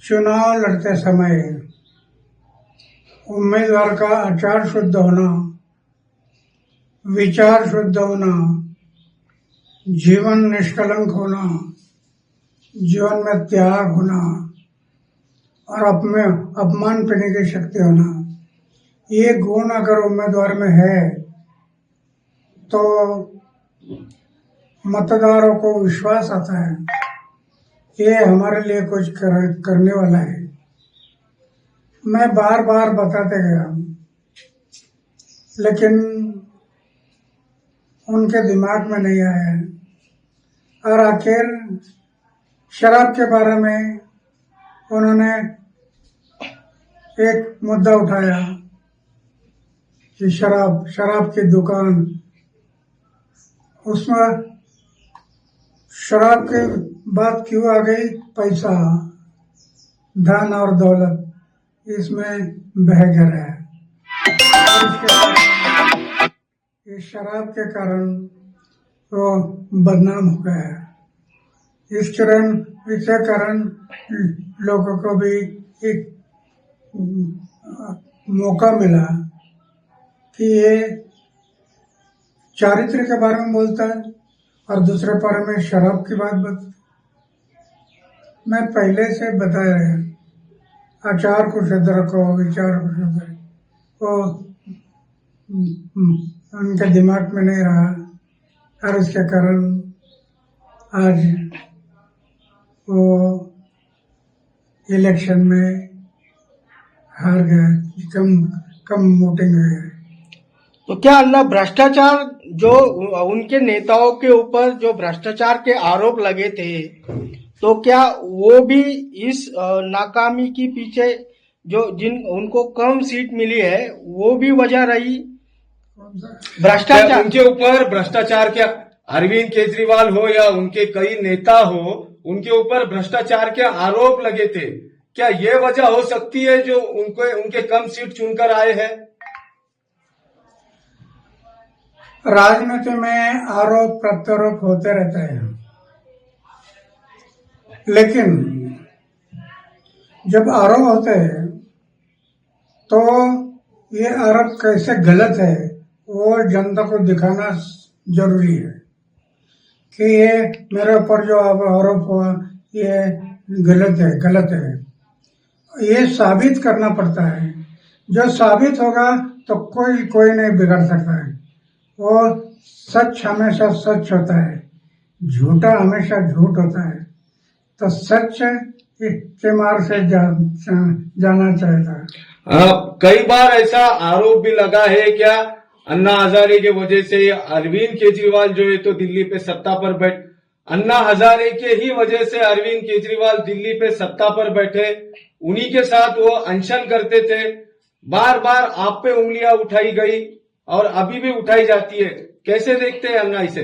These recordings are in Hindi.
चुनाव लड़ते समय उम्मीदवार का आचार शुद्ध होना, विचार शुद्ध होना, जीवन निष्कलंक होना, जीवन में त्याग होना और अपमान पीने की शक्ति होना, ये गुण अगर उम्मीदवार में है तो मतदारों को विश्वास आता है ये हमारे लिए कुछ करने वाला है। मैं बार बार बताते गया लेकिन उनके दिमाग में नहीं आया और आखिर शराब के बारे में उन्होंने एक मुद्दा उठाया कि शराब की दुकान, उसमें शराब की बात क्यों आ गई? पैसा, धन और दौलत इसमें बह गया है। इस शराब के कारण वो बदनाम हो गया है। इसके कारण लोगों को भी एक मौका मिला कि ये चारित्र के बारे में बोलता है और दूसरे बारे में शराब की बात बता। मैं पहले से बताया है, आचार को शुद्ध रखो, विचार को शुद्ध रखो, वो उनके दिमाग में नहीं रहा और इसके कारण आज वो इलेक्शन में हार गए, कम वोटिंग हुई है। तो क्या अन्ना भ्रष्टाचार जो उनके नेताओं के ऊपर जो भ्रष्टाचार के आरोप लगे थे, तो क्या वो भी इस नाकामी के पीछे जो उनको कम सीट मिली है वो भी वजह रही? भ्रष्टाचार उनके ऊपर भ्रष्टाचार के अरविंद केजरीवाल हो या उनके कई नेता हो, उनके ऊपर भ्रष्टाचार के आरोप लगे थे। क्या ये वजह हो सकती है जो उनके कम सीट चुनकर आए हैं? राजनीति में आरोप प्रत्यारोप होते रहते हैं, लेकिन जब आरोप होते हैं तो ये आरोप कैसे गलत है वो जनता को दिखाना जरूरी है कि ये मेरे ऊपर जो आरोप हुआ ये गलत है। ये साबित करना पड़ता है। जो साबित होगा तो कोई नहीं बिगड़ सकता है। वो सच हमेशा सच होता है, झूठा हमेशा झूठ होता है। तो सच के मार्ग से जाना चाहिए। कई बार ऐसा आरोप भी लगा है क्या अन्ना हजारे के वजह से अरविंद केजरीवाल जो है तो दिल्ली पे सत्ता पर अन्ना हजारे के ही वजह से अरविंद केजरीवाल दिल्ली पे सत्ता पर बैठे, उन्हीं के साथ वो अनशन करते थे। बार बार आप पे उंगलियां उठाई गई और अभी भी उठाई जाती है। कैसे देखते हैं अन्ना इसे?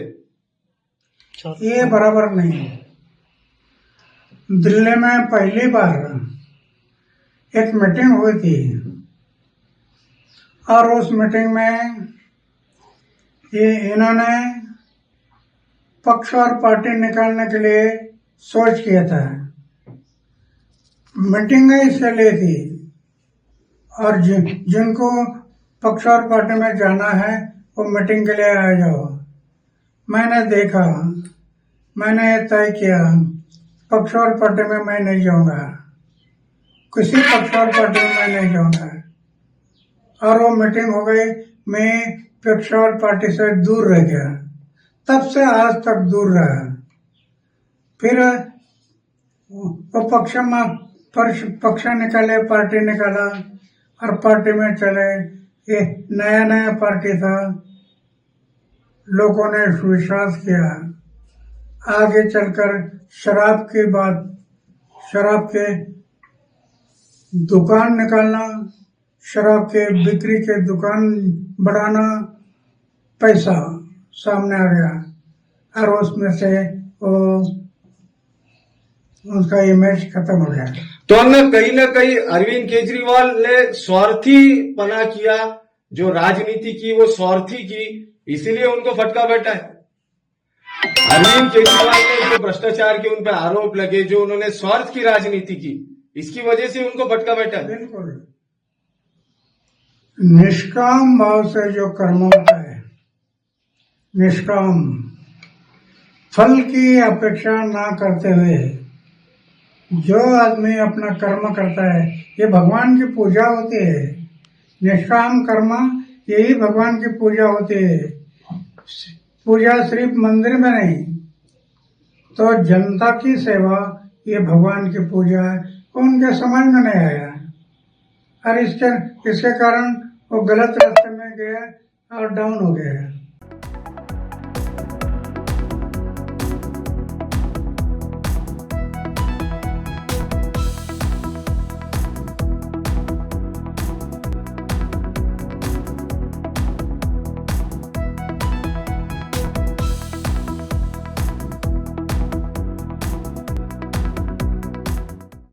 ये बराबर नहीं है। दिल्ली में पहली बार एक मीटिंग हुई थी और उस मीटिंग में इन्होंने पक्ष और पार्टी निकालने के लिए सोच किया था। मीटिंग इसके लिए थी और जिनको पक्ष और पार्टी में जाना है वो मीटिंग के लिए आ जाओ। मैंने देखा, मैंने तय किया पक्ष और पार्टी में मैं नहीं जाऊंगा, किसी पक्ष और पार्टी में मैं नहीं जाऊंगा। और वो मीटिंग हो गई, मैं पक्ष और पार्टी से दूर रह गया। तब से आज तक दूर रहा। फिर वो पक्ष निकाले, पार्टी निकाला और पार्टी में चले। ये नया पार्टी था, लोगों ने विश्वास किया। आगे चलकर शराब के दुकान निकालना, शराब के बिक्री के दुकान बढ़ाना, पैसा सामने आ गया और उसमें से वो उसका इमेज खत्म हो गया। तो न कहीं अरविंद केजरीवाल ने स्वार्थी पना किया, जो राजनीति की वो स्वार्थी की, इसीलिए उनको फटका बैठा है। अरविंद केजरीवाल ने जो भ्रष्टाचार के उन पर आरोप लगे, जो उन्होंने स्वार्थ की राजनीति की, इसकी वजह से उनको भटका बैठा है। बिल्कुल। निष्काम भाव से जो कर्म होता है, निष्काम फल की अपेक्षा ना करते हुए जो आदमी अपना कर्म करता है, ये भगवान की पूजा होती है। निष्काम कर्म यही भगवान की पूजा होती है। पूजा सिर्फ मंदिर में नहीं, तो जनता की सेवा ये भगवान की पूजा है। उनके समझ में नहीं आया और इसके कारण वो गलत रास्ते में गया और डाउन हो गया।